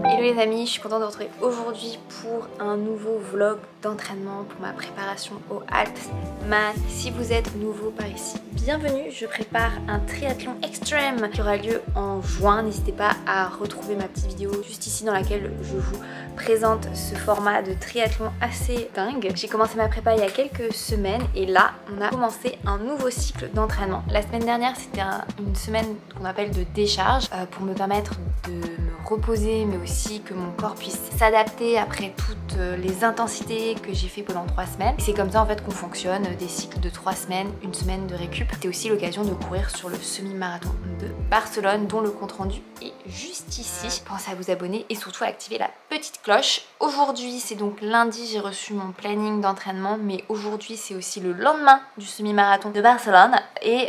Hello les amis, je suis contente de vous retrouver aujourd'hui pour un nouveau vlog d'entraînement pour ma préparation au Halfman. Si vous êtes nouveau par ici, bienvenue. Je prépare un triathlon extrême qui aura lieu en juin. N'hésitez pas à retrouver ma petite vidéo juste ici dans laquelle je vous présente ce format de triathlon assez dingue. J'ai commencé ma prépa il y a quelques semaines et là on a commencé un nouveau cycle d'entraînement. La semaine dernière c'était une semaine qu'on appelle de décharge pour me permettre de me reposer mais aussi que mon corps puisse s'adapter après toutes les intensités que j'ai fait pendant 3 semaines. C'est comme ça en fait qu'on fonctionne, des cycles de 3 semaines, une semaine de récup. C'était aussi l'occasion de courir sur le semi-marathon de Barcelone dont le compte rendu est juste ici. Pensez à vous abonner et surtout à activer la petite cloche. Aujourd'hui c'est donc lundi, j'ai reçu mon planning d'entraînement, mais aujourd'hui c'est aussi le lendemain du semi-marathon de Barcelone et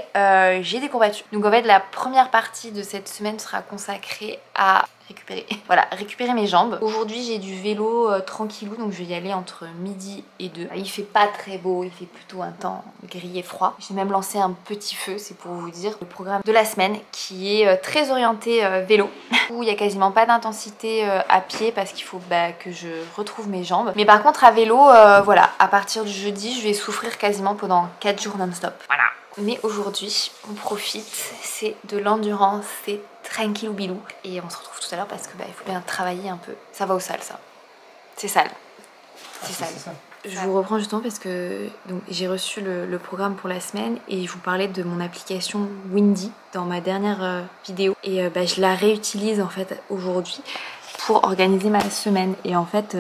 j'ai des courbatures. Donc en fait la première partie de cette semaine sera consacrée à récupérer mes jambes. Aujourd'hui j'ai du vélo tranquillou, donc je vais y aller entre midi et 2. Il fait pas très beau, il fait plutôt un temps gris et froid. J'ai même lancé un petit feu, c'est pour vous dire le programme de la semaine qui est très orienté vélo, où il y a quasiment pas d'intensité à pied parce qu'il faut que je retrouve mes jambes. Mais par contre à vélo, voilà, à partir du jeudi je vais souffrir quasiment pendant 4 jours non-stop. Voilà. Mais aujourd'hui, on profite, c'est de l'endurance, c'est tranquillou bilou. Et on se retrouve tout à l'heure parce que il faut bien travailler un peu. Ça va au sale ça. C'est sale. C'est sale. Je vous reprends justement parce que j'ai reçu le programme pour la semaine et je vous parlais de mon application Windy dans ma dernière vidéo. Et je la réutilise en fait aujourd'hui pour organiser ma semaine. Et en fait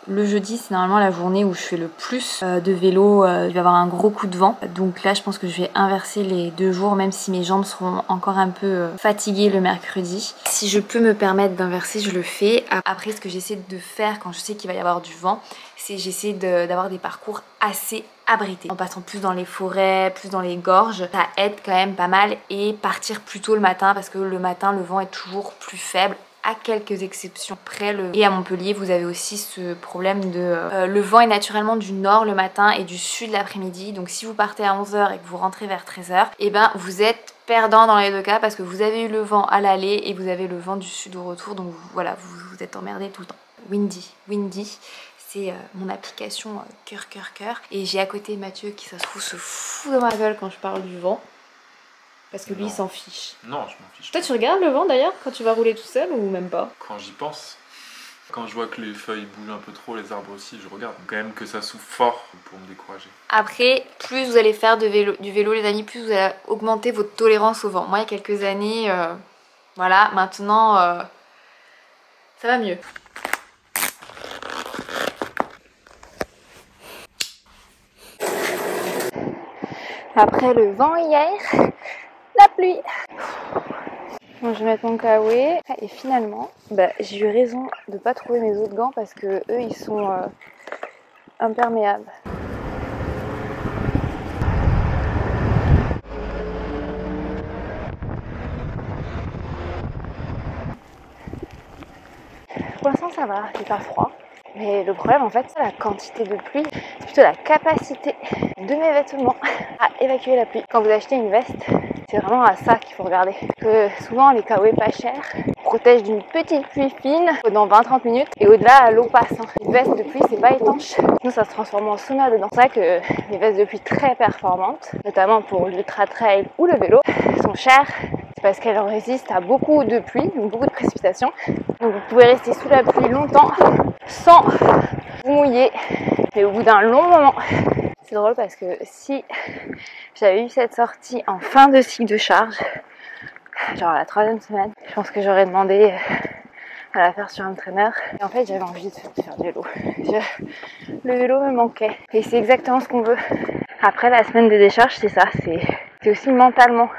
le jeudi c'est normalement la journée où je fais le plus de vélo. Je vais avoir un gros coup de vent, donc là je pense que je vais inverser les 2 jours, même si mes jambes seront encore un peu fatiguées le mercredi. Si je peux me permettre d'inverser, je le fais. Après, ce que j'essaie de faire quand je sais qu'il va y avoir du vent, c'est j'essaie d'avoir des parcours assez abrités, en passant plus dans les forêts, plus dans les gorges. Ça aide quand même pas mal, et partir plus tôt le matin parce que le matin le vent est toujours plus faible, à quelques exceptions près. Et à Montpellier vous avez aussi ce problème de le vent est naturellement du nord le matin et du sud l'après-midi, donc si vous partez à 11 h et que vous rentrez vers 13 h, et vous êtes perdant dans les 2 cas parce que vous avez eu le vent à l'aller et vous avez le vent du sud au retour, donc voilà, vous êtes emmerdé tout le temps. Windy, c'est mon application cœur, et j'ai à côté Mathieu qui ça se trouve se fout dans ma gueule quand je parle du vent. Parce que lui, il s'en fiche. Non, je m'en fiche. Toi, tu regardes le vent d'ailleurs quand tu vas rouler tout seul ou même pas? Quand j'y pense, quand je vois que les feuilles bougent un peu trop, les arbres aussi, je regarde. Quand même que ça souffle fort pour me décourager. Après, plus vous allez faire du vélo les amis, plus vous allez augmenter votre tolérance au vent. Moi, il y a quelques années, voilà, maintenant, ça va mieux. Après le vent hier, la pluie. Bon, je vais mettre mon kawaii et finalement j'ai eu raison de pas trouver mes autres gants parce que eux ils sont imperméables. Pour l'instant ça va, j'ai pas froid. Mais le problème en fait c'est la quantité de pluie, c'est plutôt la capacité de mes vêtements à évacuer la pluie. Quand vous achetez une veste, c'est vraiment à ça qu'il faut regarder. Que souvent les kawaii pas chers protègent d'une petite pluie fine pendant 20-30 minutes et au-delà l'eau passe. Une veste de pluie c'est pas étanche, sinon ça se transforme en sauna dedans. C'est vrai que les vestes de pluie très performantes, notamment pour l'ultra trail ou le vélo, sont chères. C'est parce qu'elles résistent à beaucoup de pluie, donc beaucoup de précipitations. Donc vous pouvez rester sous la pluie longtemps sans vous mouiller, mais au bout d'un long moment. C'est drôle parce que si j'avais eu cette sortie en fin de cycle de charge, genre la 3e semaine, je pense que j'aurais demandé à la faire sur un traîneur. Et en fait j'avais envie de faire du vélo. Le vélo me manquait et c'est exactement ce qu'on veut. Après la semaine de décharge, c'est ça, c'est aussi mentalement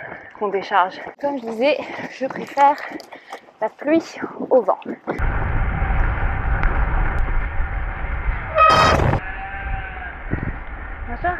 qu'on décharge. Comme je disais, je préfère la pluie au vent. Bonsoir.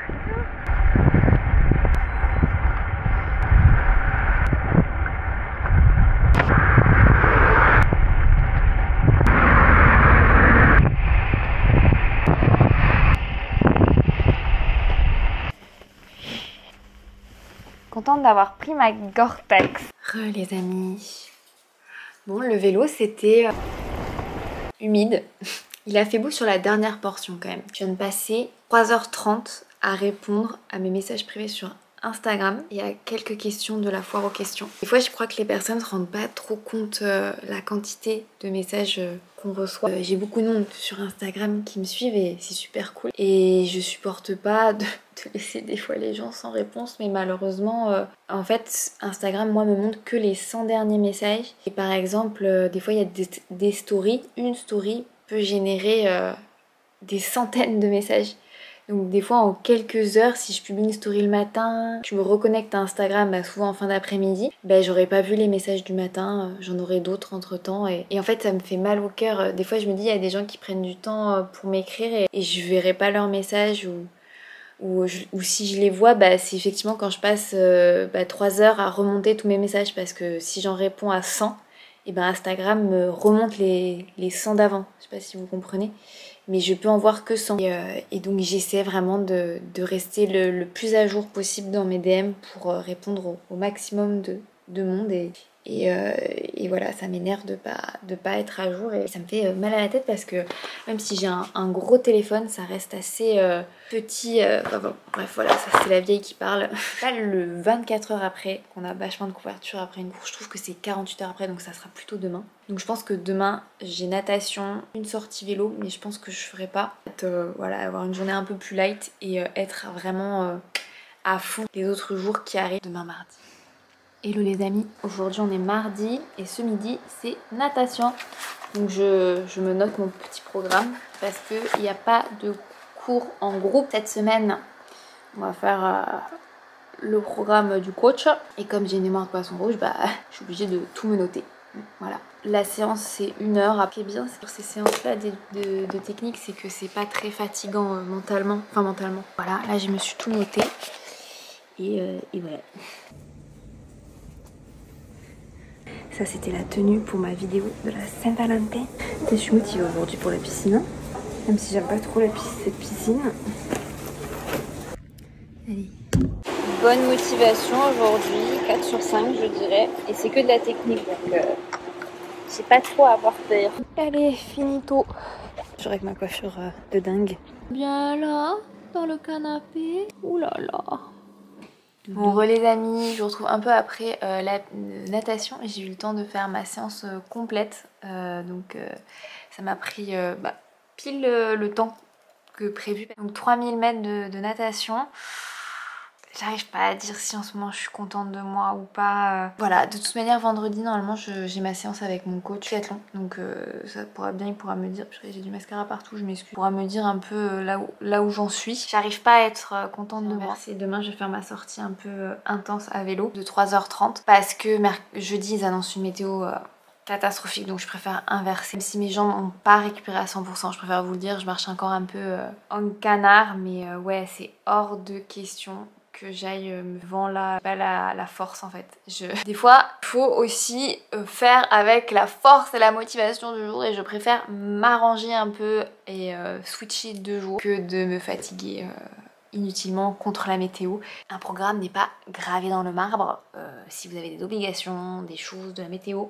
Contente d'avoir pris ma Gore-Tex. Les amis, Bon, le vélo, c'était humide. Il a fait beau sur la dernière portion quand même. Je viens de passer 3h30 à répondre à mes messages privés sur Instagram et à quelques questions de la foire aux questions. Des fois, je crois que les personnes ne se rendent pas trop compte la quantité de messages qu'on reçoit. J'ai beaucoup de monde sur Instagram qui me suivent et c'est super cool. Et je supporte pas de laisser des fois les gens sans réponse, mais malheureusement, en fait, Instagram, moi, me montre que les 100 derniers messages. Et par exemple, des fois, il y a des stories. Une story peut générer des centaines de messages. Donc des fois en quelques heures, si je publie une story le matin, je me reconnecte à Instagram, souvent en fin d'après-midi, j'aurais pas vu les messages du matin, j'en aurais d'autres entre temps et en fait ça me fait mal au cœur. Des fois je me dis il y a des gens qui prennent du temps pour m'écrire et je verrai pas leurs messages ou si je les vois, c'est effectivement quand je passe 3 heures à remonter tous mes messages parce que si j'en réponds à 100, Instagram me remonte les 100 d'avant, je sais pas si vous comprenez. Mais je peux en voir que 100. Et donc j'essaie vraiment de rester le plus à jour possible dans mes DM pour répondre au maximum de monde. Et voilà, ça m'énerve de pas être à jour et ça me fait mal à la tête parce que même si j'ai un gros téléphone, ça reste assez petit. Bref, voilà, ça c'est la vieille qui parle. Pas le 24 heures après qu'on a vachement de couverture après une course, je trouve que c'est 48 heures après, donc ça sera plutôt demain. Donc je pense que demain j'ai natation, une sortie vélo, mais je pense que je ferai pas. Voilà, avoir une journée un peu plus light et être vraiment à fond les autres jours qui arrivent demain mardi. Hello les amis, aujourd'hui on est mardi et ce midi c'est natation. Donc je me note mon petit programme parce qu'il n'y a pas de cours en groupe cette semaine. On va faire le programme du coach et comme j'ai une mémoire de poisson rouge, je suis obligée de tout me noter. Voilà. La séance c'est 1 heure. Après bien sur ces séances là de technique, c'est que c'est pas très fatigant mentalement. Enfin mentalement. Voilà, là je me suis tout noté et voilà. Ça c'était la tenue pour ma vidéo de la Saint-Valentin. Je suis motivée aujourd'hui pour la piscine, même si j'aime pas trop cette piscine. Allez. Bonne motivation aujourd'hui, 4 sur 5 je dirais. Et c'est que de la technique donc j'ai pas trop à avoir peur. Allez, finito. Je suis avec ma coiffure de dingue. Bien là, dans le canapé. Ouh là là. Bon les amis, je vous retrouve un peu après la natation et j'ai eu le temps de faire ma séance complète. Donc ça m'a pris pile le temps que prévu. Donc 3000 mètres de natation. J'arrive pas à dire si en ce moment je suis contente de moi ou pas. Voilà, de toute manière vendredi normalement j'ai ma séance avec mon coach triathlon. Donc ça pourra bien, il pourra me dire, j'ai du mascara partout, je m'excuse. Il pourra me dire un peu là où j'en suis. J'arrive pas à être contente de moi. Et demain je vais faire ma sortie un peu intense à vélo de 3h30 parce que jeudi ils annoncent une météo catastrophique, donc je préfère inverser. Même si mes jambes n'ont pas récupéré à 100%, je préfère vous le dire, je marche encore un peu en canard, mais ouais c'est hors de question que j'aille devant la force en fait. Des fois, il faut aussi faire avec la force et la motivation du jour et je préfère m'arranger un peu et switcher 2 jours que de me fatiguer inutilement contre la météo. Un programme n'est pas gravé dans le marbre. Si vous avez des obligations, des choses de la météo,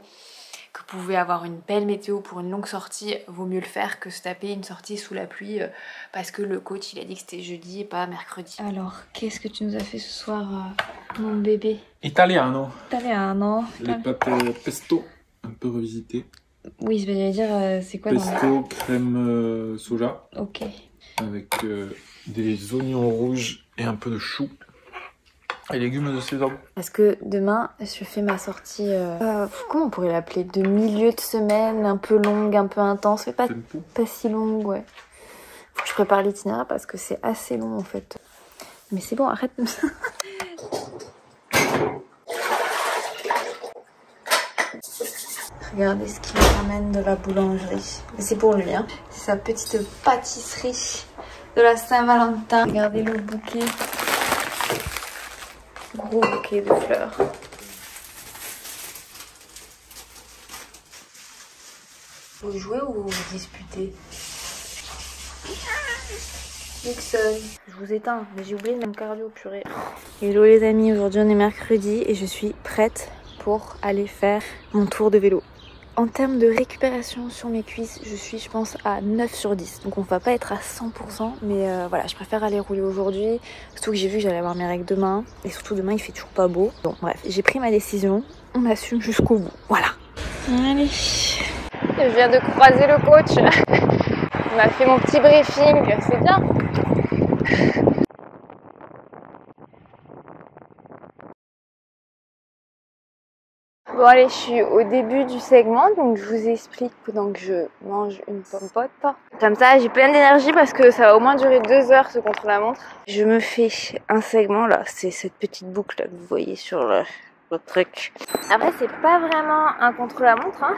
que vous pouvez avoir une belle météo pour une longue sortie, vaut mieux le faire que se taper une sortie sous la pluie parce que le coach il a dit que c'était jeudi et pas mercredi. Alors, qu'est-ce que tu nous as fait ce soir, mon bébé? Italiano. Italiano. Les pâtes pesto, un peu revisitées. Oui, je vais dire, c'est quoi pesto, crème soja. Ok. Avec des oignons rouges et un peu de chou. Et légumes de saison. Parce que demain, je fais ma sortie, comment on pourrait l'appeler? De milieu de semaine, un peu longue, un peu intense, mais pas si longue, ouais. Faut que je prépare l'itinéraire parce que c'est assez long en fait. Mais c'est bon, arrête. Regardez ce qu'il me ramène de la boulangerie. C'est pour lui, hein. C'est sa petite pâtisserie de la Saint-Valentin. Regardez le bouquet. Gros bouquet de fleurs. Vous jouez ou vous disputez? Nixon. Je vous éteins, mais j'ai oublié de mon cardio, purée. Hello les amis, aujourd'hui on est mercredi et je suis prête pour aller faire mon tour de vélo. En termes de récupération sur mes cuisses, je suis je pense à 9 sur 10. Donc on va pas être à 100%, mais voilà, je préfère aller rouler aujourd'hui. Surtout que j'ai vu que j'allais avoir mes règles demain. Et surtout demain il fait toujours pas beau. Donc bref, j'ai pris ma décision. On assume jusqu'au bout. Voilà. Allez. Je viens de croiser le coach. Il m'a fait mon petit briefing, c'est bien. Bon allez, je suis au début du segment, donc je vous explique pendant que je mange une pompote. Comme ça, j'ai plein d'énergie parce que ça va au moins durer 2 heures ce contre-la-montre. Je me fais un segment là, c'est cette petite boucle là que vous voyez sur le truc. Après, c'est pas vraiment un contre-la-montre, hein.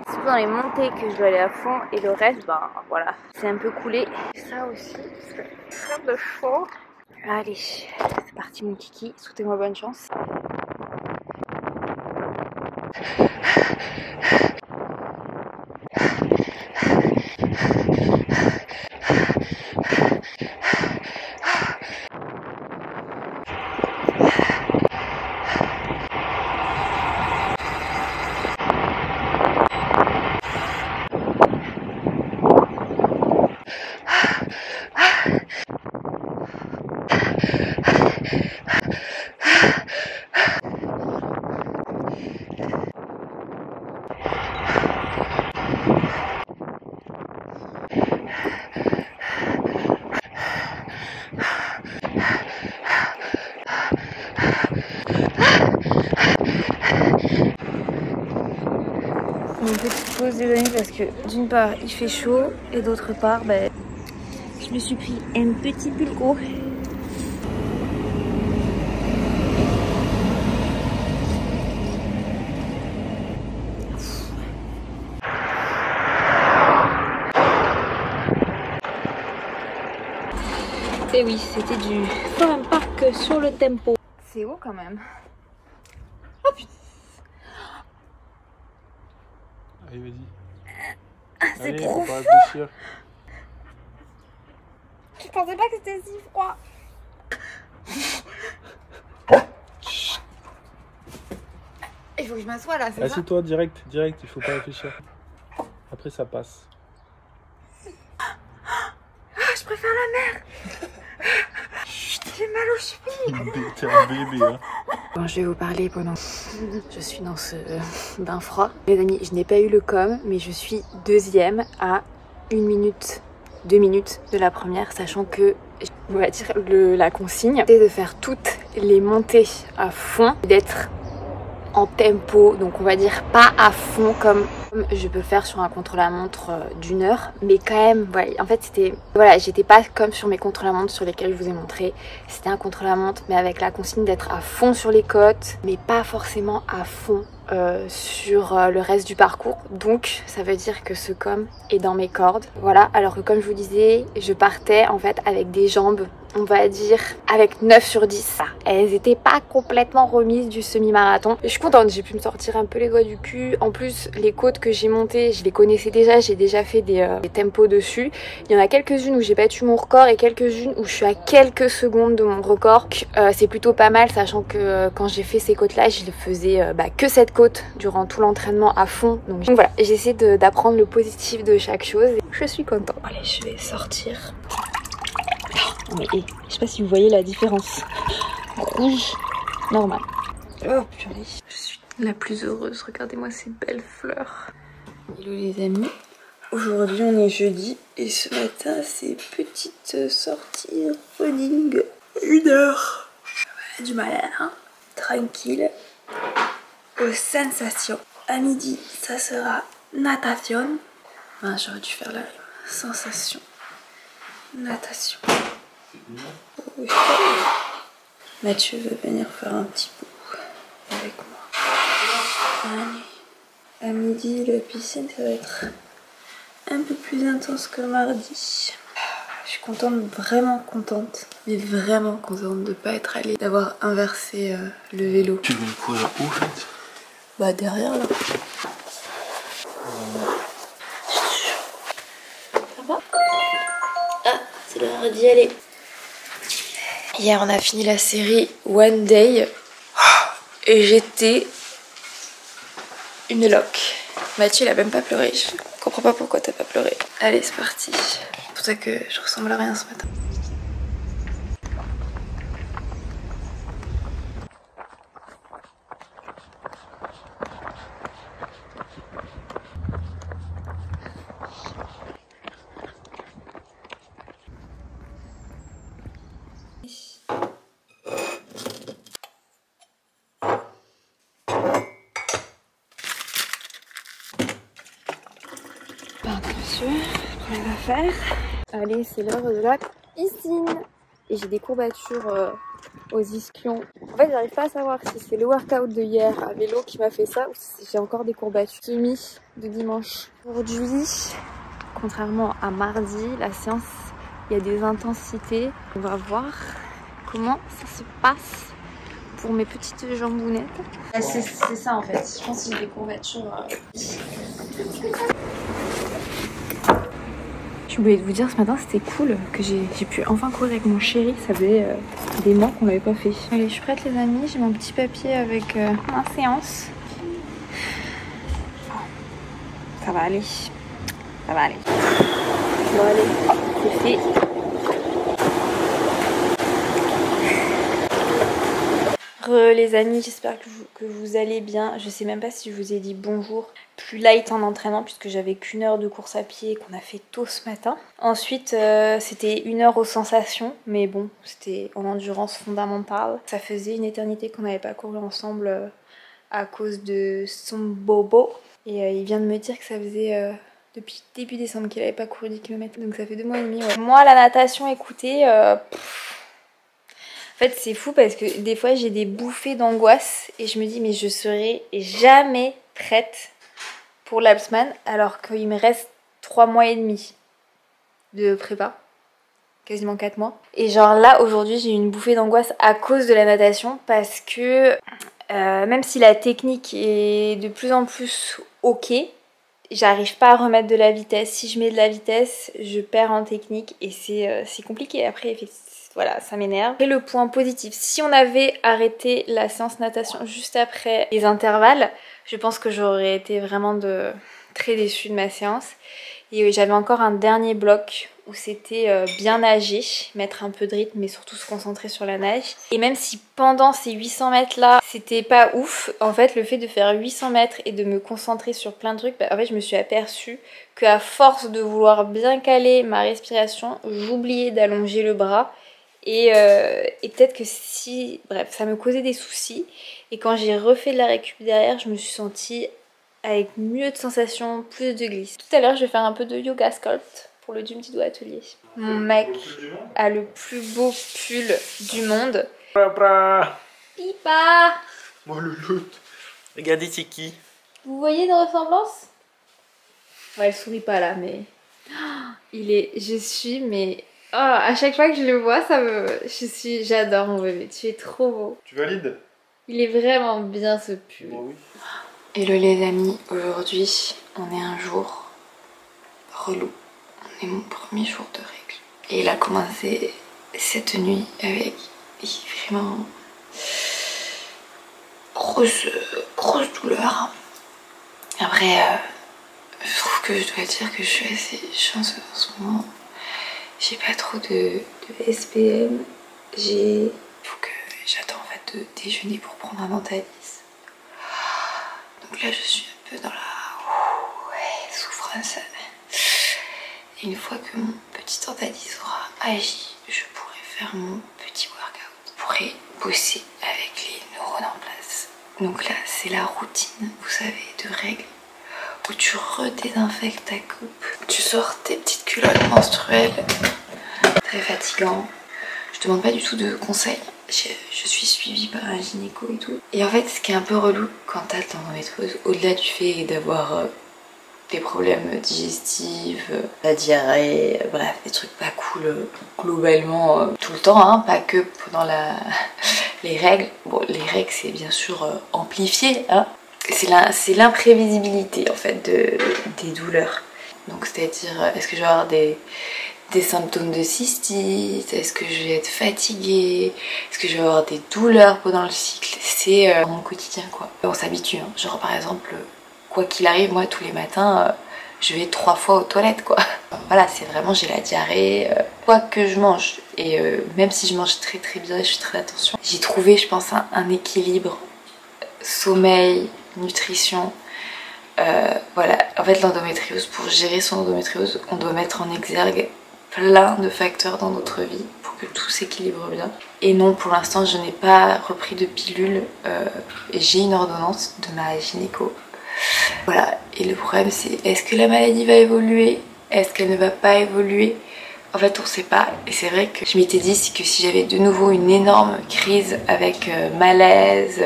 C'est dans les montées que je dois aller à fond et le reste, ben voilà, c'est un peu coulé. Ça aussi, c'est très de chaud. Allez, c'est parti mon kiki, souhaitez-moi bonne chance. Une petite pause les amis parce que d'une part il fait chaud et d'autre part je me suis pris un petit pulco. Et oui, c'était du Forum Park sur le tempo. C'est haut quand même. Oh putain. Allez, vas-y. C'est Allez, trop faut pas réfléchir. Je pensais pas que c'était si froid. Il faut que je m'assoie là, c'est ça? Assieds-toi direct, il faut pas réfléchir. Après ça passe. Je préfère la mer. J'ai mal aux chevilles. T'es un bébé hein. Bon, je vais vous parler pendant je suis dans ce bain froid. Les amis, je n'ai pas eu le com, mais je suis deuxième à 1 minute, 2 minutes de la première, sachant que on va dire la consigne c'est de faire toutes les montées à fond, d'être en tempo, donc on va dire pas à fond comme je peux faire sur un contre-la-montre d'1 heure, mais quand même, ouais, en fait c'était, voilà, j'étais pas comme sur mes contre-la-montre sur lesquels je vous ai montré, c'était un contre-la-montre mais avec la consigne d'être à fond sur les côtes, mais pas forcément à fond sur le reste du parcours, donc ça veut dire que ce com est dans mes cordes, voilà, alors que comme je vous disais, je partais en fait avec des jambes, on va dire avec 9 sur 10. Elles étaient pas complètement remises du semi-marathon. Je suis contente, j'ai pu me sortir un peu les doigts du cul. En plus, les côtes que j'ai montées, je les connaissais déjà, j'ai déjà fait des tempos dessus. Il y en a quelques-unes où j'ai battu mon record et quelques-unes où je suis à quelques secondes de mon record. C'est plutôt pas mal, sachant que quand j'ai fait ces côtes-là, je faisais que cette côte durant tout l'entraînement à fond. Donc voilà, j'essaie d'apprendre le positif de chaque chose. Je suis contente. Allez, je vais sortir. Mais je sais pas si vous voyez la différence. Rouge, normal. Oh purée. Je suis la plus heureuse. Regardez-moi ces belles fleurs. Hello les amis. Aujourd'hui on est jeudi et ce matin c'est petite sortie running. 1 heure. Du mal hein. Tranquille. Aux sensations. À midi ça sera natation. Enfin, j'aurais dû faire la sensation. Natation. Oui. Mathieu veut venir faire un petit bout avec moi. Allez. À midi, la piscine, ça va être un peu plus intense que mardi. Je suis contente, vraiment contente. Mais vraiment contente de ne pas être allée, d'avoir inversé le vélo. Tu veux courir où en fait? Bah derrière là. Ça va? Ah, c'est l'heure d'y aller. Hier on a fini la série One Day et j'étais une loque. Mathieu il a même pas pleuré, je comprends pas pourquoi t'as pas pleuré. Allez c'est parti. C'est pour ça que je ressemble à rien ce matin. Première affaire. Allez, c'est l'heure de la piscine. Et j'ai des courbatures aux ischions. En fait, j'arrive pas à savoir si c'est le workout de hier à vélo qui m'a fait ça ou si j'ai encore des courbatures. Kimi de dimanche. Aujourd'hui, contrairement à mardi, la séance, il y a des intensités. On va voir comment ça se passe pour mes petites jambounettes. C'est ça en fait. Je pense que j'ai des courbatures. Je voulais vous dire ce matin c'était cool que j'ai pu enfin courir avec mon chéri, ça faisait des mois qu'on l'avait pas fait. Allez je suis prête les amis, j'ai mon petit papier avec ma séance. Ça va aller, ça va aller. Bon allez, c'est fait. Les amis, j'espère que vous allez bien. Je sais même pas si je vous ai dit bonjour. Plus light en entraînement puisque j'avais qu'1 heure de course à pied qu'on a fait tôt ce matin. Ensuite c'était 1 heure aux sensations, mais bon c'était en endurance fondamentale. Ça faisait une éternité qu'on n'avait pas couru ensemble à cause de son bobo. Et il vient de me dire que ça faisait depuis début décembre qu'il n'avait pas couru 10 km. Donc ça fait 2 mois et demi. Ouais. Moi la natation écoutez... En fait c'est fou parce que des fois j'ai des bouffées d'angoisse et je me dis mais je serai jamais prête pour l'Alpsman alors qu'il me reste 3 mois et demi de prépa, quasiment 4 mois. Et genre là aujourd'hui j'ai eu une bouffée d'angoisse à cause de la natation parce que même si la technique est de plus en plus ok, j'arrive pas à remettre de la vitesse. Si je mets de la vitesse je perds en technique et c'est compliqué après effectivement. Voilà, ça m'énerve. Et le point positif, si on avait arrêté la séance natation juste après les intervalles, je pense que j'aurais été vraiment très déçue de ma séance. Et j'avais encore un dernier bloc où c'était bien nager, mettre un peu de rythme mais surtout se concentrer sur la nage. Et même si pendant ces 800 mètres là, c'était pas ouf, en fait le fait de faire 800 mètres et de me concentrer sur plein de trucs, en fait je me suis aperçue qu'à force de vouloir bien caler ma respiration, j'oubliais d'allonger le bras. Et peut-être que si... Bref, ça me causait des soucis. Et quand j'ai refait de la récup derrière, je me suis sentie avec mieux de sensations, plus de glisse. Tout à l'heure, je vais faire un peu de yoga sculpt pour le Gym Tido Atelier. Mon mec a le plus beau pull du monde. Pipa! Moi le loot. Regardez c'est qui. Vous voyez nos ressemblances? Ouais, elle sourit pas là, mais... Il est... Je suis, mais... Oh, à chaque fois que je le vois, j'adore mon bébé, tu es trop beau. Tu valides? Il est vraiment bien ce pull. Bon, oui. Hello les amis, aujourd'hui on est un jour relou. On est mon premier jour de règles. Et il a commencé cette nuit avec vraiment grosse douleur. Après, je trouve que je dois dire que je suis assez chanceuse en ce moment. J'ai pas trop de SPM. Il faut que j'attends en fait de déjeuner pour prendre un Antalis. Donc là je suis un peu dans la souffrance. Et une fois que mon petit Antalis aura agi, je pourrai faire mon petit workout. Je pourrai bosser avec les neurones en place. Donc là c'est la routine, vous savez, de règles. Où tu redésinfectes ta coupe, tu sors tes petites culottes menstruelles. Très fatigant. Je demande pas du tout de conseils. Je suis suivie par un gynéco et tout. Et en fait, ce qui est un peu relou quand t'as ton endométriose, au-delà du fait d'avoir des problèmes digestifs, la diarrhée, bref, des trucs pas cool globalement tout le temps, hein, pas que pendant les règles. Bon, les règles c'est bien sûr amplifié, hein. C'est l'imprévisibilité en fait des douleurs. Donc c'est-à-dire, est-ce que je vais avoir des symptômes de cystite? Est-ce que je vais être fatiguée? Est-ce que je vais avoir des douleurs pendant le cycle? C'est mon quotidien quoi. On s'habitue, hein. Genre par exemple, quoi qu'il arrive, moi tous les matins je vais 3 fois aux toilettes quoi. Voilà, c'est vraiment, j'ai la diarrhée, quoi que je mange. Et même si je mange très très bien, je fais très attention. J'ai trouvé, je pense, un équilibre sommeil, nutrition. Voilà, en fait l'endométriose, pour gérer son endométriose, on doit mettre en exergue plein de facteurs dans notre vie pour que tout s'équilibre bien. Et non, pour l'instant je n'ai pas repris de pilule, j'ai une ordonnance de ma gynéco. Voilà, et le problème c'est, est-ce que la maladie va évoluer? Est-ce qu'elle ne va pas évoluer? En fait on sait pas, et c'est vrai que je m'étais dit que si j'avais de nouveau une énorme crise avec malaise,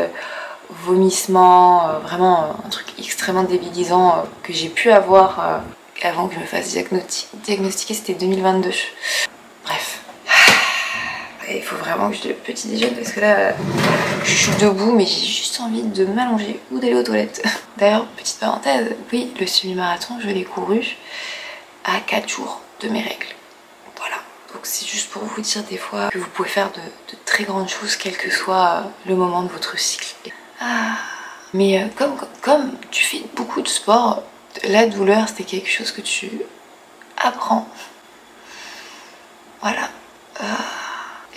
vomissement, vraiment un truc extrêmement débilisant que j'ai pu avoir avant que je me fasse diagnostiquer, c'était 2022. Bref. Il faut vraiment que je petit déjeune parce que là je suis debout mais j'ai juste envie de m'allonger ou d'aller aux toilettes. D'ailleurs, petite parenthèse, oui, le semi-marathon je l'ai couru à 4 jours de mes règles. Voilà, donc c'est juste pour vous dire des fois que vous pouvez faire de très grandes choses quel que soit le moment de votre cycle. Mais comme tu fais beaucoup de sport, la douleur c'est quelque chose que tu apprends. Voilà.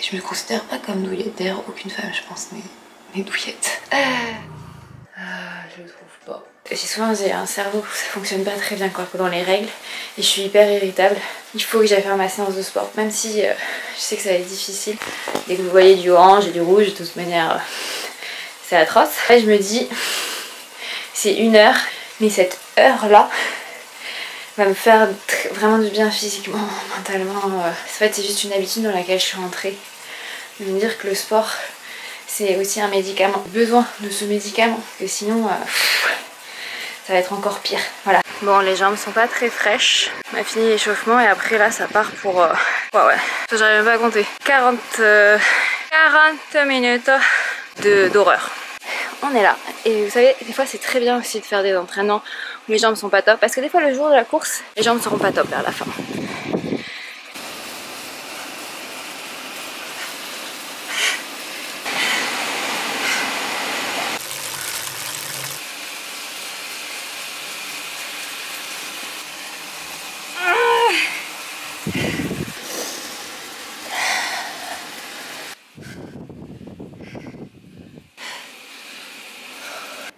Je me considère pas comme douillette, d'ailleurs aucune femme je pense n'est douillette. Je le trouve pas. J'ai souvent un cerveau où ça fonctionne pas très bien quoi pendant les règles et je suis hyper irritable. Il faut que j'aille faire ma séance de sport, même si je sais que ça va être difficile. Dès que vous voyez du orange et du rouge, de toute manière c'est atroce. Là je me dis c'est 1 heure, mais cette heure là va me faire vraiment du bien physiquement, mentalement. En fait c'est juste une habitude dans laquelle je suis rentrée. De me dire que le sport c'est aussi un médicament. J'ai besoin de ce médicament, parce que sinon ça va être encore pire. Voilà. Bon, les jambes sont pas très fraîches. On a fini l'échauffement et après là ça part pour... ouais. J'arrive même pas à compter. 40 minutes d'horreur. On est là. Et vous savez, des fois c'est très bien aussi de faire des entraînements où les jambes sont pas top. Parce que des fois le jour de la course, les jambes seront pas top vers la fin.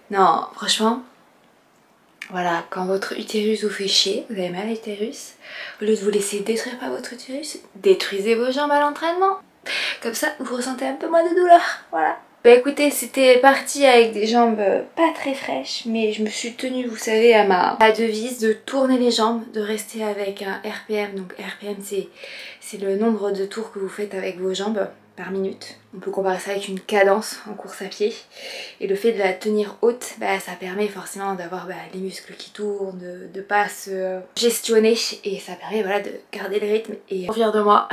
Non, franchement, voilà, quand votre utérus vous fait chier, vous avez mal à l'utérus, au lieu de vous laisser détruire par votre utérus, détruisez vos jambes à l'entraînement. Comme ça, vous ressentez un peu moins de douleur, voilà. Bah écoutez, c'était parti avec des jambes pas très fraîches, mais je me suis tenue, vous savez, à ma devise de tourner les jambes, de rester avec un RPM. Donc RPM, c'est le nombre de tours que vous faites avec vos jambes par minute. On peut comparer ça avec une cadence en course à pied. Et le fait de la tenir haute, bah, ça permet forcément d'avoir les muscles qui tournent, de pas se gestionner. Et ça permet voilà, de garder le rythme. Et fière de moi,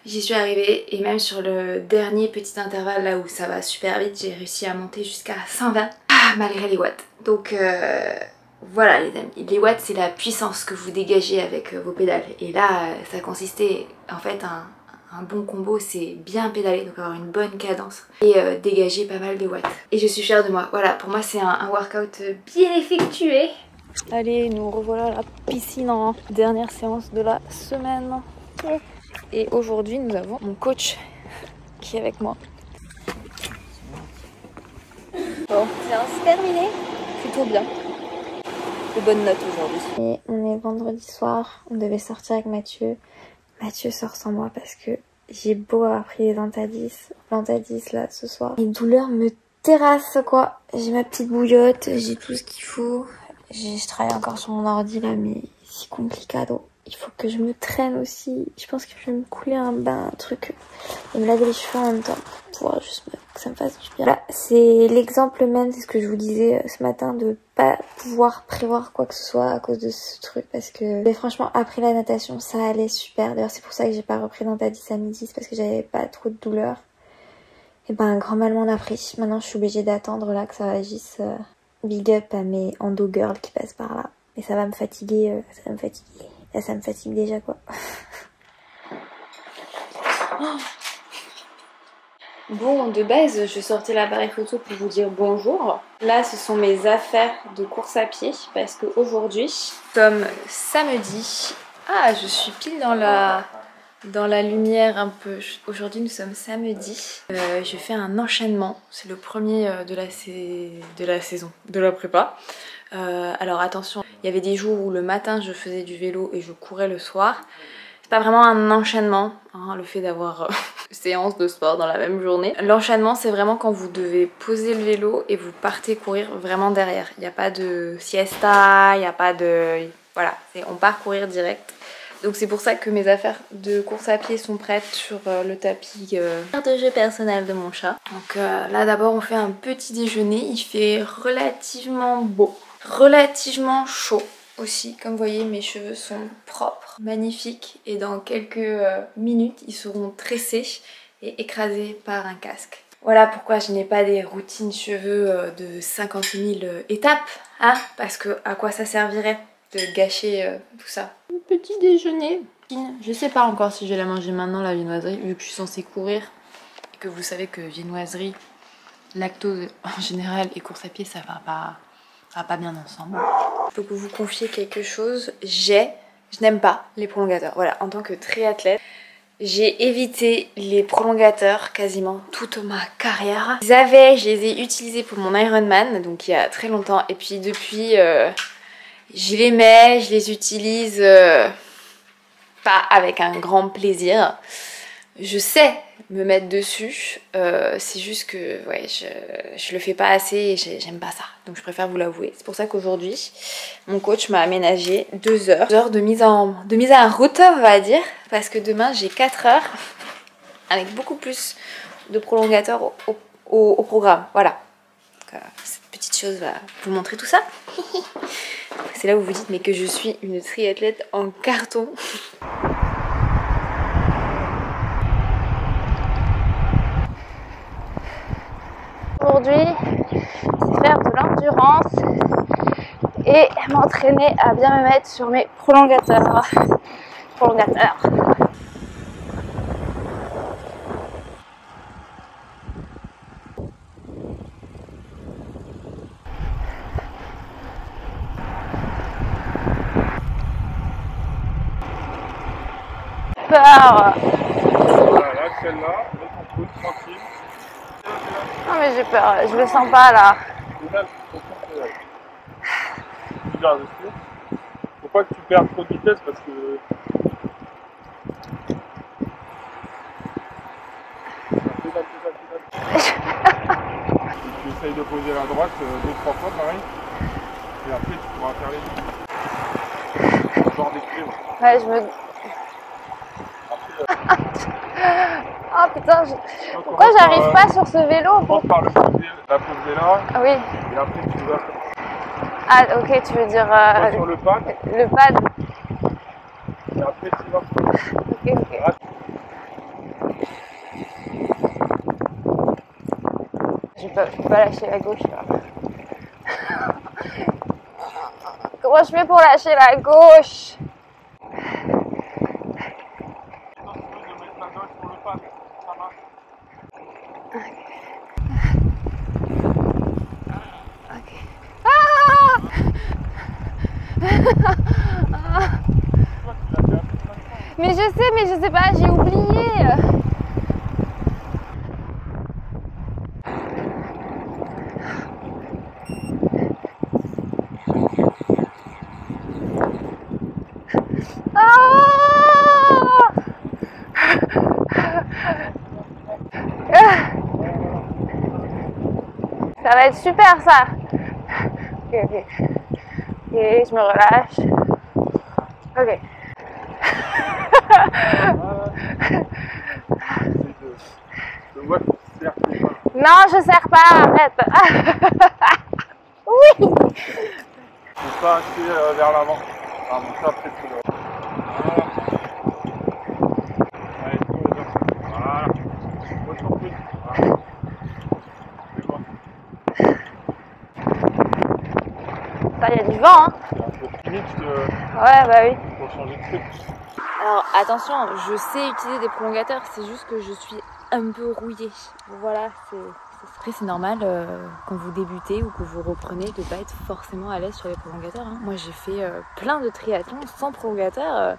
j'y suis arrivée. Et même sur le dernier petit intervalle, là où ça va super vite, j'ai réussi à monter jusqu'à 120 malgré les watts. Donc voilà les amis, les watts c'est la puissance que vous dégagez avec vos pédales. Et là, ça consistait en fait un bon combo, c'est bien pédaler, donc avoir une bonne cadence et dégager pas mal de watts. Et je suis fière de moi. Voilà, pour moi c'est un workout bien effectué. Allez, nous revoilà à la piscine en dernière séance de la semaine. Et aujourd'hui nous avons mon coach qui est avec moi. Bon, séance terminée. Plutôt bien. De bonnes notes aujourd'hui. Et on est vendredi soir, on devait sortir avec Mathieu. Mathieu sort sans moi parce que j'ai beau avoir pris les Vantadis là ce soir. Les douleurs me terrassent quoi. J'ai ma petite bouillotte, j'ai tout ce qu'il faut. Je travaille encore sur mon ordi là mais c'est complicado. Il faut que je me traîne aussi. Je pense que je vais me couler un bain, un truc. Et me laver les cheveux en même temps. Pour pouvoir juste que ça me fasse du bien. Là, c'est l'exemple même, c'est ce que je vous disais ce matin, de pas pouvoir prévoir quoi que ce soit à cause de ce truc. Parce que mais franchement, après la natation, ça allait super. D'ailleurs, c'est pour ça que j'ai pas repris Vantadis à midi. C'est parce que j'avais pas trop de douleur. Et ben, un grand mal m'en a pris. Maintenant, je suis obligée d'attendre là que ça agisse. Big up à mes endo girls qui passent par là. Et ça va me fatiguer. Ça va me fatiguer. Là, ça me fatigue déjà, quoi. Oh. Bon, de base, je sortais l'appareil photo pour vous dire bonjour. Là, ce sont mes affaires de course à pied parce qu'aujourd'hui, nous sommes samedi. Ah, je suis pile dans la lumière un peu. Aujourd'hui, nous sommes samedi. Je fais un enchaînement. C'est le premier de la saison, de la prépa. Alors attention, il y avait des jours où le matin, je faisais du vélo et je courais le soir. C'est pas vraiment un enchaînement, hein, le fait d'avoir séance de sport dans la même journée. L'enchaînement, c'est vraiment quand vous devez poser le vélo et vous partez courir vraiment derrière. Il n'y a pas de siesta, il n'y a pas de... Voilà, on part courir direct. Donc c'est pour ça que mes affaires de course à pied sont prêtes sur le tapis de jeu personnel de mon chat. Donc là d'abord on fait un petit déjeuner, il fait relativement beau, relativement chaud. Aussi, comme vous voyez, mes cheveux sont propres, magnifiques, et dans quelques minutes, ils seront tressés et écrasés par un casque. Voilà pourquoi je n'ai pas des routines cheveux de 50 000 étapes, hein, parce que à quoi ça servirait de gâcher tout ça. Le petit déjeuner. Je sais pas encore si je vais la manger maintenant, la viennoiserie, vu que je suis censée courir, et que vous savez que viennoiserie, lactose en général et course à pied, ça va pas bien ensemble. Il faut que vous confiez quelque chose. Je n'aime pas les prolongateurs. Voilà, en tant que triathlète, j'ai évité les prolongateurs quasiment toute ma carrière. Je les ai utilisés pour mon Ironman, donc il y a très longtemps. Et puis depuis, je les mets, je les utilise pas avec un grand plaisir. Je sais me mettre dessus, c'est juste que ouais, je le fais pas assez et j'aime pas ça, donc je préfère vous l'avouer. C'est pour ça qu'aujourd'hui mon coach m'a aménagé 2 heures de mise en route, on va dire, parce que demain j'ai 4 heures avec beaucoup plus de prolongateurs au programme. Voilà, donc, cette petite chose va vous montrer tout ça. C'est là où vous dites mais que je suis une triathlète en carton. Aujourd'hui, c'est faire de l'endurance et m'entraîner à bien me mettre sur mes prolongateurs. Peur. Voilà, celle-là, on peut tranquille. Non mais j'ai peur, je le sens pas là. Faut pas que tu perdes trop de vitesse parce que tu essayes de poser la droite 2-3 fois pareil et après tu pourras faire les deux. Genre d'équilibre. Ouais, je me... Oh putain, pourquoi j'arrive pas sur ce vélo? Commence par la poser là. Ah oui. Et après tu vas. Ah ok, tu veux dire... sur le pad. Le pad. Et après tu vas. Ok. Ah. Je peux pas lâcher la gauche là. Comment je fais pour lâcher la gauche? Mais je sais pas, j'ai oublié. Ça va être super ça. Ok, je me relâche. Ok. Non, je serre pas, arrête. Oui. Faut pas assez vers l'avant. Ah, bon, ça après tout là. Allez, tout les deux. Voilà. Retourne plus. Voilà. C'est bon. Il y a du vent, hein. C'est un peu limite. Ouais, bah oui. Faut changer de truc. Alors attention, je sais utiliser des prolongateurs, c'est juste que je suis un peu rouillé. Voilà, après c'est normal quand vous débutez ou que vous reprenez de pas être forcément à l'aise sur les prolongateurs. Hein. Moi j'ai fait plein de triathlons sans prolongateur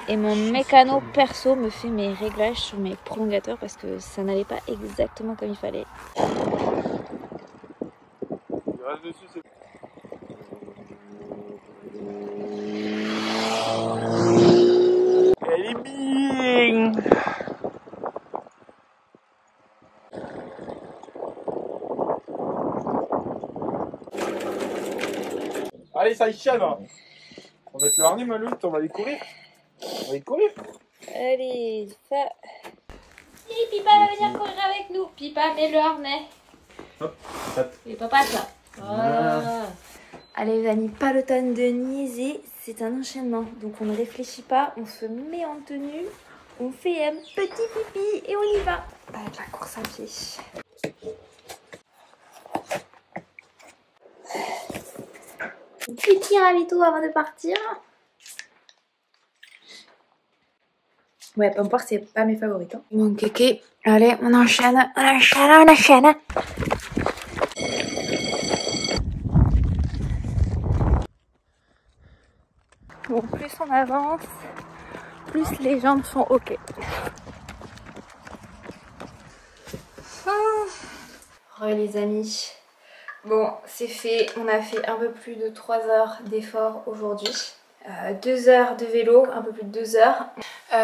et mon mécano perso me fait mes réglages sur mes prolongateurs parce que ça n'allait pas exactement comme il fallait. Il reste dessus, c'est... Elle est bien. Allez, ça y chienne. On va mettre le harnais, Malou, on va aller courir. On va aller courir. Allez, ça... Et Pipa va venir courir avec nous. Pipa, mets le harnais. Hop, et papa, ça. Voilà. Allez les amis, pas le temps de niaiser, c'est un enchaînement. Donc on ne réfléchit pas, on se met en tenue, on fait un petit pipi et on y va. Avec la course à pied. Petit ravito avant de partir. Ouais, peu importe, c'est pas mes favorites. Hein. Bon, kéké, allez, on enchaîne, on enchaîne, on enchaîne. Bon, plus on avance, plus les jambes sont ok. Oh les amis, bon c'est fait, on a fait un peu plus de 3 heures d'effort aujourd'hui. 2 heures de vélo, un peu plus de 2 heures.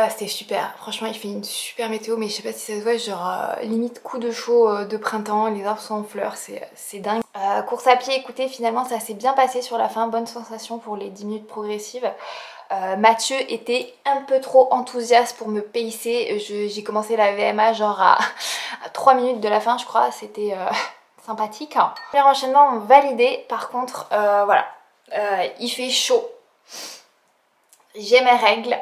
C'était super, franchement il fait une super météo mais je sais pas si ça se voit, genre limite coup de chaud de printemps, les arbres sont en fleurs, c'est dingue. Course à pied, écoutez finalement ça s'est bien passé sur la fin, bonne sensation pour les 10 minutes progressives. Mathieu était un peu trop enthousiaste pour me pacer, j'ai commencé la VMA genre à 3 minutes de la fin je crois, c'était sympathique. Premier enchaînement validé, par contre voilà, il fait chaud. J'ai mes règles,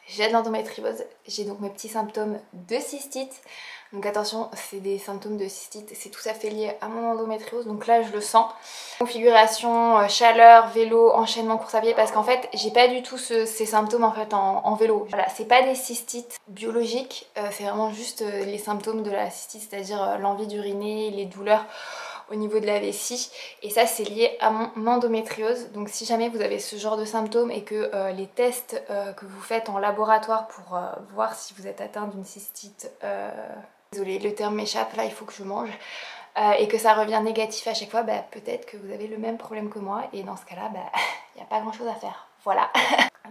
j'ai de l'endométriose, j'ai donc mes petits symptômes de cystite. Donc attention, c'est des symptômes de cystite, c'est tout à fait lié à mon endométriose, donc là je le sens. Configuration, chaleur, vélo, enchaînement, course à pied, parce qu'en fait j'ai pas du tout ces symptômes en fait en vélo. Voilà, c'est pas des cystites biologiques, c'est vraiment juste les symptômes de la cystite, c'est-à-dire l'envie d'uriner, les douleurs au niveau de la vessie, et ça c'est lié à mon endométriose. Donc si jamais vous avez ce genre de symptômes et que les tests que vous faites en laboratoire pour voir si vous êtes atteint d'une cystite, désolée le terme m'échappe, là il faut que je mange, et que ça revient négatif à chaque fois, bah, peut-être que vous avez le même problème que moi, et dans ce cas là il n'y a pas grand chose à faire, voilà.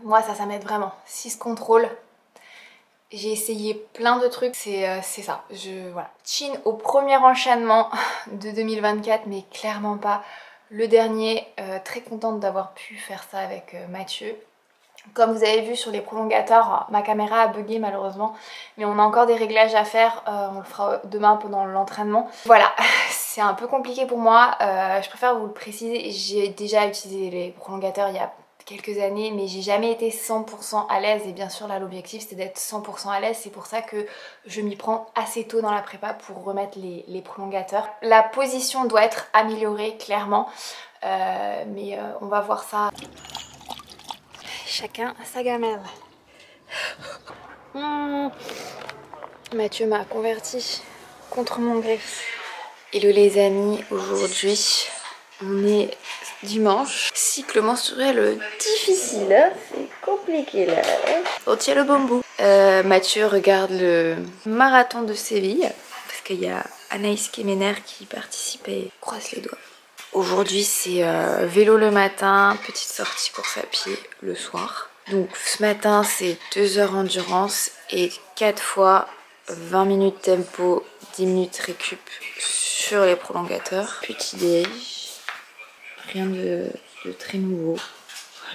Moi ça m'aide vraiment, 6 contrôles. J'ai essayé plein de trucs, c'est ça, voilà. Chin au premier enchaînement de 2024, mais clairement pas le dernier. Très contente d'avoir pu faire ça avec Mathieu. Comme vous avez vu sur les prolongateurs, ma caméra a bugué malheureusement, mais on a encore des réglages à faire, on le fera demain pendant l'entraînement. Voilà, c'est un peu compliqué pour moi, je préfère vous le préciser, j'ai déjà utilisé les prolongateurs il y a quelques années, mais j'ai jamais été 100% à l'aise, et bien sûr là l'objectif c'est d'être 100% à l'aise, c'est pour ça que je m'y prends assez tôt dans la prépa pour remettre les prolongateurs. La position doit être améliorée clairement, mais on va voir ça. Chacun sa gamelle. Mathieu m'a converti contre mon gré. Hello les amis, aujourd'hui on est dimanche. Cycle menstruel difficile, c'est compliqué là. On tient le bambou. Mathieu regarde le marathon de Séville parce qu'il y a Anaïs Kemener qui participe et croise les doigts. Aujourd'hui c'est vélo le matin, petite sortie course à pied le soir. Donc ce matin c'est 2 heures endurance et 4 fois 20 minutes tempo, 10 minutes récup sur les prolongateurs. Petit déj, rien de très nouveau.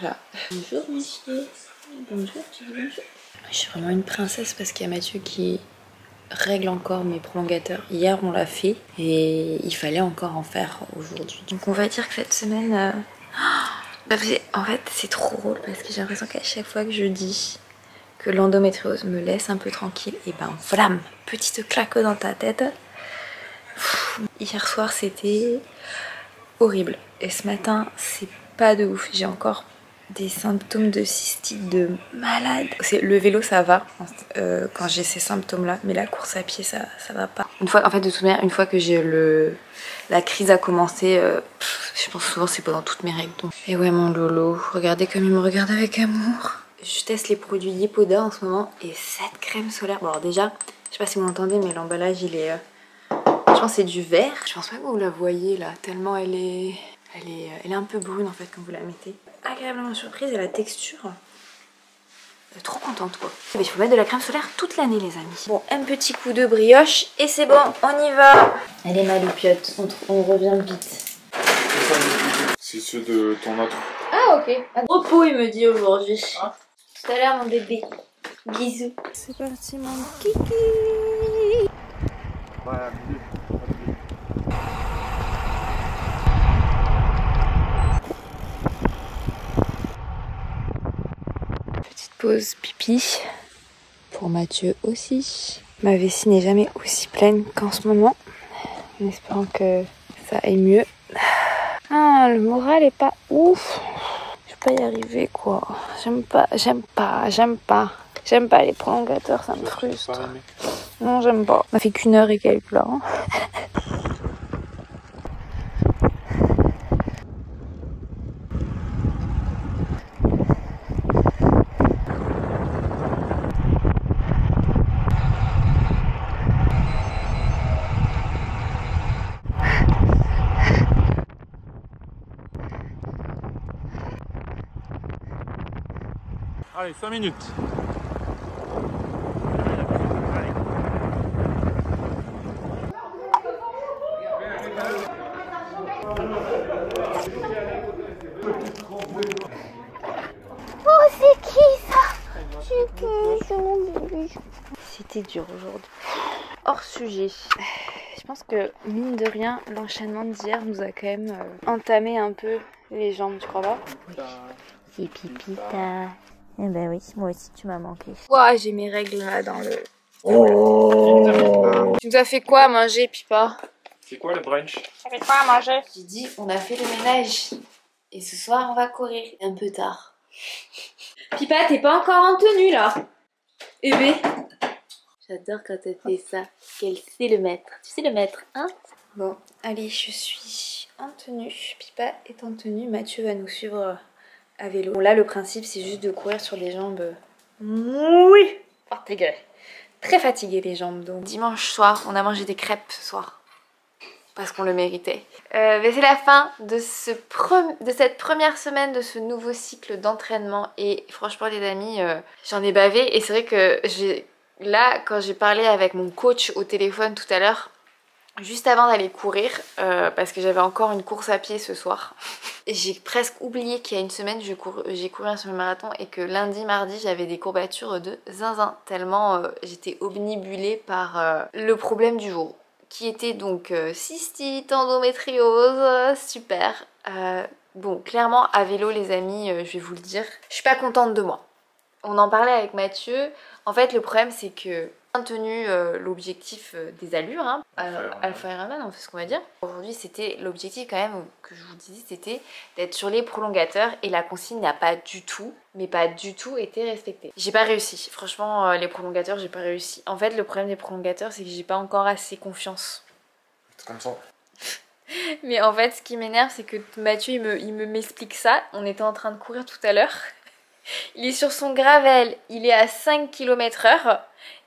Voilà. Bonjour monsieur. Bonjour, tu dis bonjour. Je suis vraiment une princesse parce qu'il y a Mathieu qui règle encore mes prolongateurs. Hier on l'a fait et il fallait encore en faire aujourd'hui. Donc on va dire que cette semaine... En fait c'est trop drôle parce que j'ai l'impression qu'à chaque fois que je dis que l'endométriose me laisse un peu tranquille, et ben flamme, petite claque dans ta tête. Hier soir c'était horrible et ce matin c'est pas de ouf. J'ai encore des symptômes de cystite de malade. Le vélo ça va quand j'ai ces symptômes là, mais la course à pied ça va pas. Une fois, en fait de toute manière, une fois que j'ai la crise a commencé, je pense souvent c'est pendant toutes mes règles. Donc. Et ouais mon Lolo, regardez comme il me regarde avec amour. Je teste les produits Lipoda en ce moment et cette crème solaire. Bon alors déjà, je sais pas si vous l'entendez mais l'emballage il est... je pense que c'est du vert. Je pense pas que vous la voyez là, tellement elle est un peu brune en fait quand vous la mettez. Agréablement surprise et la texture, trop contente quoi. Il faut mettre de la crème solaire toute l'année les amis. Bon, un petit coup de brioche et c'est bon, on y va. Elle est maloupiote, on revient vite. C'est ceux de ton autre. Ah ok. Repos il me dit aujourd'hui. Ah. Tout à l'heure mon bébé. Bisous. C'est parti mon kiki. Voilà, petite pause pipi. Pour Mathieu aussi. Ma vessie n'est jamais aussi pleine qu'en ce moment. En espérant que ça aille mieux. Ah, le moral est pas ouf. Je vais pas y arriver quoi. J'aime pas les prolongateurs, ça me frustre. Non, j'aime pas. On a fait qu'une heure et quelques là. Hein. Allez, 5 minutes. Oh, c'est qui ça? C'est mon bébé. C'était dur aujourd'hui. Hors sujet. Je pense que, mine de rien, l'enchaînement d'hier nous a quand même entamé un peu les jambes, tu crois pas? Oui. C'est pipita. Eh ben oui, moi aussi tu m'as manqué. Ouah, j'ai mes règles là dans le... Oh. Tu nous as fait quoi à manger, Pipa? C'est quoi le brunch? Ça fait quoi à manger? J'ai dit, on a fait le ménage. Et ce soir, on va courir. Un peu tard. Pipa, t'es pas encore en tenue là? Bébé. J'adore quand elle fait ça. Qu'elle sait le mettre. Tu sais le mettre, hein? Bon, allez, je suis en tenue. Pipa est en tenue. Mathieu va nous suivre à vélo. Bon, là, le principe, c'est juste de courir sur des jambes. Oui! Fatiguées. Très fatiguées les jambes. Donc, dimanche soir, on a mangé des crêpes ce soir. Parce qu'on le méritait. Mais c'est la fin de cette première semaine de ce nouveau cycle d'entraînement. Et franchement, les amis, j'en ai bavé. Et c'est vrai que là, quand j'ai parlé avec mon coach au téléphone tout à l'heure, juste avant d'aller courir, parce que j'avais encore une course à pied ce soir, j'ai presque oublié qu'il y a une semaine, j'ai couru un semi-marathon et que lundi, mardi, j'avais des courbatures de zinzin. Tellement j'étais obnubilée par le problème du jour. Qui était donc cystite, endométriose, super. Bon, clairement, à vélo, les amis, je vais vous le dire, je suis pas contente de moi. On en parlait avec Mathieu. En fait, le problème, c'est que tenu l'objectif des allures, hein, Alpha Ironman, on fait ce qu'on va dire. Aujourd'hui, c'était l'objectif quand même que je vous disais, c'était d'être sur les prolongateurs et la consigne n'a pas du tout, mais pas du tout été respectée. J'ai pas réussi, franchement, les prolongateurs, j'ai pas réussi. En fait, le problème des prolongateurs, c'est que j'ai pas encore assez confiance. C'est comme ça. Mais en fait, ce qui m'énerve, c'est que Mathieu, il m'explique ça. On était en train de courir tout à l'heure. Il est sur son gravel, il est à 5 km/h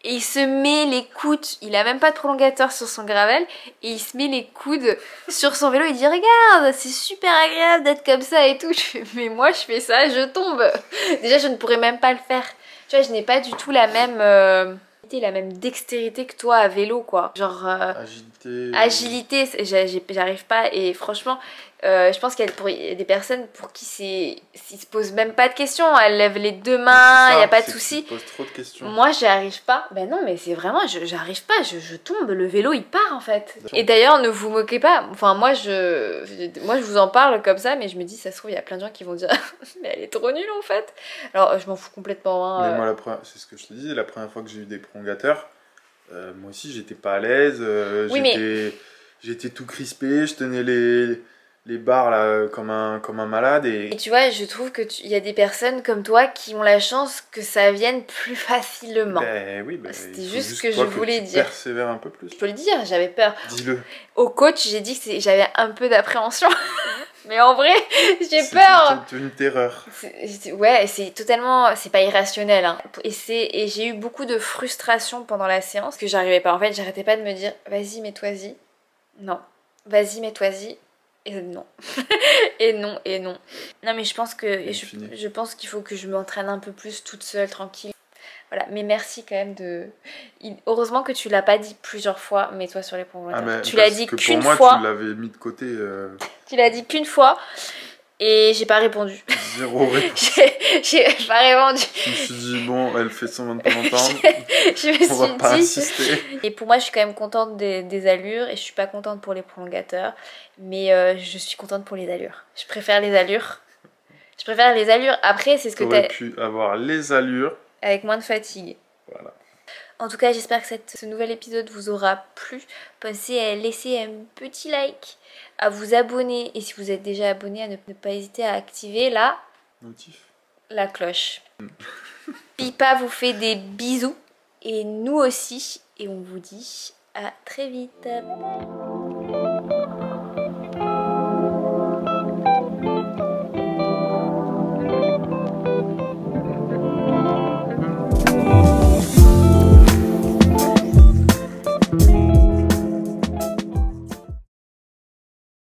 et il se met les coudes, il a même pas de prolongateur sur son gravel et il se met les coudes sur son vélo, il dit regarde c'est super agréable d'être comme ça et tout. Je fais, mais moi je fais ça, je tombe. Déjà je ne pourrais même pas le faire, tu vois, je n'ai pas du tout la même dextérité que toi à vélo quoi, genre agilité j'arrive pas. Et franchement je pense qu'il y a des personnes pour qui ils se posent même pas de questions, elles lèvent les deux mains, il n'y a pas de souci. Trop de questions. Moi j'y arrive pas, ben non mais c'est vraiment, j'arrive pas, je tombe, le vélo il part en fait. Et d'ailleurs ne vous moquez pas, enfin moi je vous en parle comme ça, mais je me dis ça se trouve il y a plein de gens qui vont dire mais elle est trop nulle en fait. Alors je m'en fous complètement hein, mais moi c'est ce que je te dis, la première fois que j'ai eu des prolongateurs, moi aussi j'étais pas à l'aise, oui, j'étais tout crispé, je tenais les barres là comme un malade Et tu vois, je trouve que il y a des personnes comme toi qui ont la chance que ça vienne plus facilement. Ben oui, C'était il faut juste ce que je voulais dire. Persévère un peu plus. Je peux le dire, j'avais peur. Dis-le. Au coach, j'ai dit que j'avais un peu d'appréhension. Mais en vrai, j'ai peur. C'est une terreur. Ouais, c'est totalement, c'est pas irrationnel. Hein. Et j'ai eu beaucoup de frustration pendant la séance que j'arrivais pas. En fait, j'arrêtais pas de me dire, vas-y, mets-toi-y. Non. Vas-y, mets-toi-y. Et non. Et non, et non. Non, mais je pense que je pense qu'il faut que je m'entraîne un peu plus toute seule, tranquille. Voilà, mais merci quand même de... Heureusement que tu l'as pas dit plusieurs fois, mets-toi sur les prolongateurs. Tu l'as dit qu'une fois. Pour moi, tu l'avais mis de côté. Tu l'as dit qu'une fois et j'ai pas répondu. Zéro réponse. J'ai pas répondu. Je me suis dit, bon, elle fait semblant de pas m'entendre. On va pas insister. Et pour moi, je suis quand même contente des allures et je suis pas contente pour les prolongateurs, mais je suis contente pour les allures. Je préfère les allures. Je préfère les allures. Après, c'est ce que t'aurais pu avoir les allures. Avec moins de fatigue. Voilà. En tout cas, j'espère que ce nouvel épisode vous aura plu. Pensez à laisser un petit like, à vous abonner et si vous êtes déjà abonné, à ne pas hésiter à activer la cloche. Pipa vous fait des bisous et nous aussi. Et on vous dit à très vite. Bye bye.